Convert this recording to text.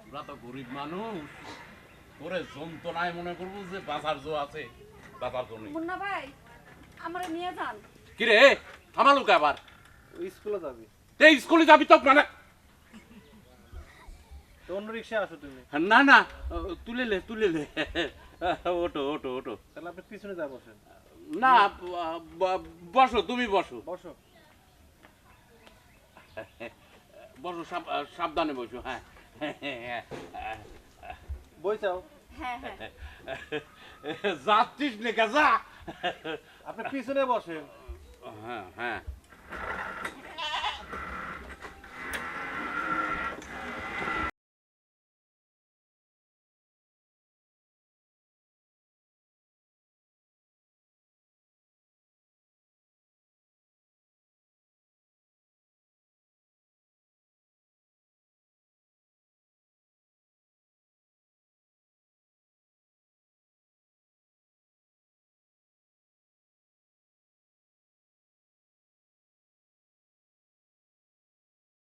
আমরা তো গরিব মানুষ, করে যন্ত্রণায় মনে করবো যে বাজার জো আছে, বাজার জো নেই। মুন্না ভাই আমারে নিয়ে যান। কিরে আমার লোক আবার ওই স্কুলে যাবি এই স্কুলে যাবি তো মানে? তো অন্য রিক্সায় আসো তুমি। না না, তুলে লে তুলে লে, ওটো ওটো ওটো। তাহলে আপনি পিছনে যা বসেন। না বসো, তুমি বসো বসো। বসো, সাবধানে বসো। হ্যাঁ বই চাও। হ্যাঁ হ্যাঁ যাচ্ছিস লেখা যা। আপনি পিছনে বসেন। হ্যাঁ হ্যাঁ